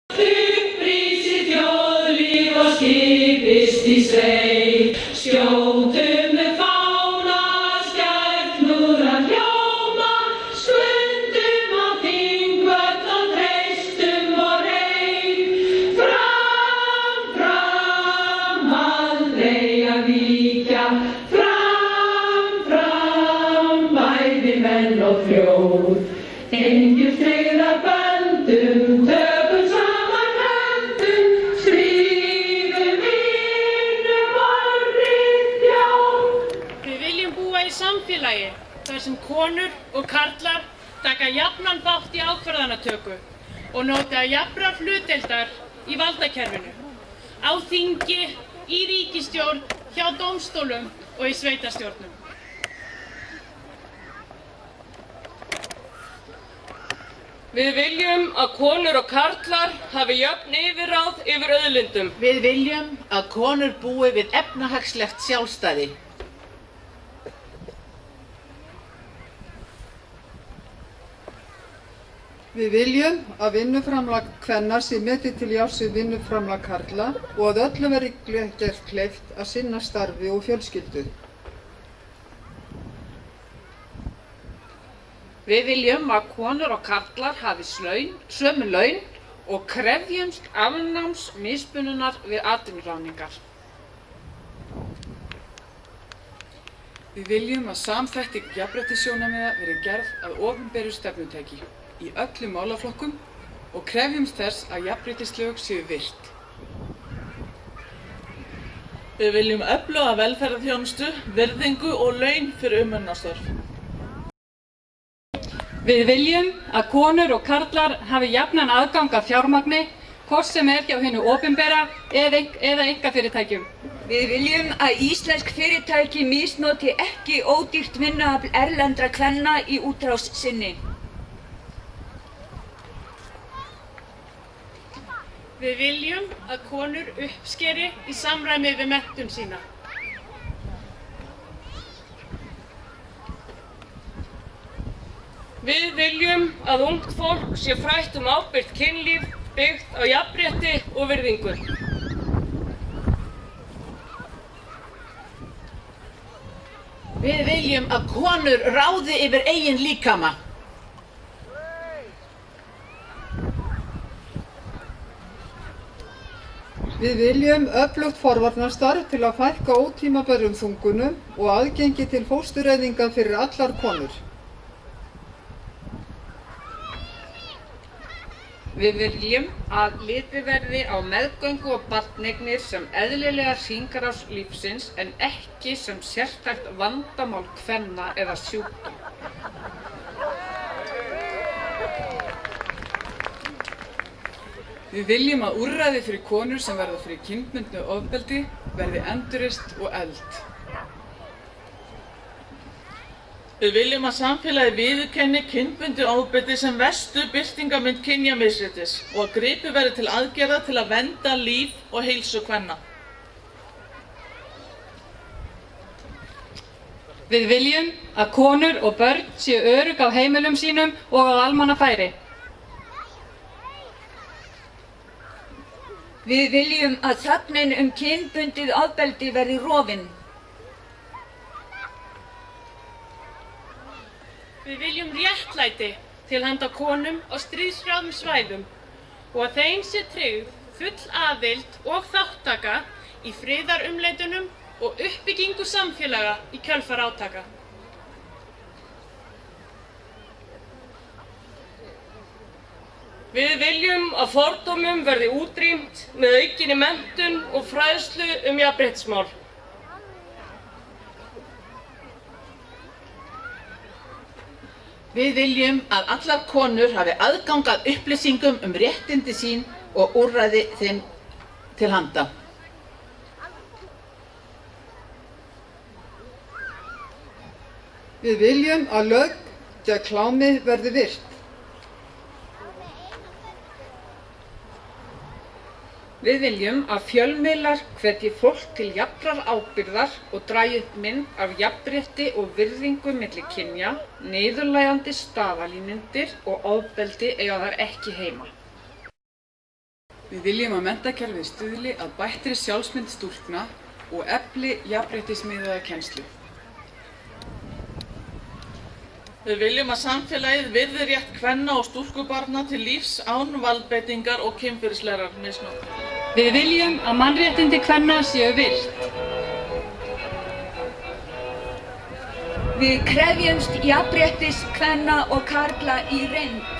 Upprísi þjóðlíf og skipist í sveit, skjótum með fána, stjörnur að hljóma, skundum á Þingvöll og treystum og reið. Fram, fram, aldrei að víkja, fram, bæði menn og þjóð. Engjum tryggða böndum, tökum saman höndum, stríðum vinnum orðið þjóð. Við viljum búa í samfélagi þar sem konur og karlar taka jafnan þátt í ákvarðanatöku og njóta jafnrar hlutdeildar í valdakerfinu, á þingi, í ríkisstjórn, hjá dómstólum og í sveitarstjórnum. Við viljum að konur og karlar hafi jöfn yfirráð yfir auðlindum. Við viljum að konur búi við efnahagslegt sjálfstæði. Við viljum að vinnuframlag kvenna sé metið til jafns við vinnuframlag karla og að öllum verði gert kleift að sinna starfi og fjölskyldu. Við viljum að konur og karlar hafi sömu laun og krefjumst afnáms mismununar við atvinnuráðningar. Við viljum að samþætting jafnréttissjónarmiða verði gerð að opinberu stefnutæki í öllum málaflokkum og krefjumst þess að jafnréttislög séu virt. Við viljum öfluga velferðarþjónustu, virðingu og laun fyrir umönnunarstörf. Við viljum að konur og karlar hafi jafnan aðgang að fjármagni, hvort sem hjá hinu opinbera eða einkafyrirtækjum. Við viljum að íslensk fyrirtæki misnoti ekki ódýrt vinnuafl erlendra kvenna í útrás sinni. Við viljum að konur uppskeri í samræmi við menntun sína. Við viljum að ungt fólk sé frætt ábyrgt kynlíf byggt á jafnrétti og virðingu. Við viljum að konur ráði yfir eigin líkama. Við viljum öflugt forvarnastarf til að fækka ótímabærum þungunum og aðgengi til fóstureyðinga fyrir allar konur. Við viljum að litið verði á meðgöngu og barneignir sem eðlilega hringrás lífsins en ekki sem sérstakt vandamál kvenna eða sjúkdóm. Við viljum að úrræði fyrir konur sem verða fyrir kynbundnu ofbeldi verði endurreist og efld. Við viljum að samfélagið viðurkenni kynbundið ofbeldi sem verstu birtingarmynd kynjamisréttis og að gripið verði til aðgerða til að vernda líf og heilsu kvenna. Við viljum að konur og börn séu örugg á heimilum sínum og á almannafæri. Við viljum að þögnin kynbundið ofbeldi verði rofin. Við viljum réttlæti til handa konum á stríðshrjáðum svæðum og að þeim sé tryggð full aðild og þáttaka í friðarumleitunum og uppbyggingu samfélaga í kjölfar átaka. Við viljum að fordómum verði útrýmt með aukinni menntun og fræðslu jafnréttismál. Við viljum að allar konur hafi aðgang að upplýsingum réttindi sín og úrræði þeim til handa. Við viljum að lög gegn klámi verði virt. Við viljum að fjölmiðlar hvetji fólk til jafnrar ábyrgðar og dragi upp mynd af jafnrétti og virðingu milli kynja, niðurlægjandi staðalímyndir og ofbeldi eiga þar ekki heima. Við viljum að menntakerfið stuðli að bættri sjálfsmynd stúlkna og efli jafnréttismiðaða kennslu. Við viljum að samfélagið virði rétt kvenna og stúlkubarna til lífs án valdbeitingar og kynferðislegrar misnotkunar. Við viljum að mannréttindi kvenna séu virt. Við krefjumst jafnréttis kvenna og karla í reynd.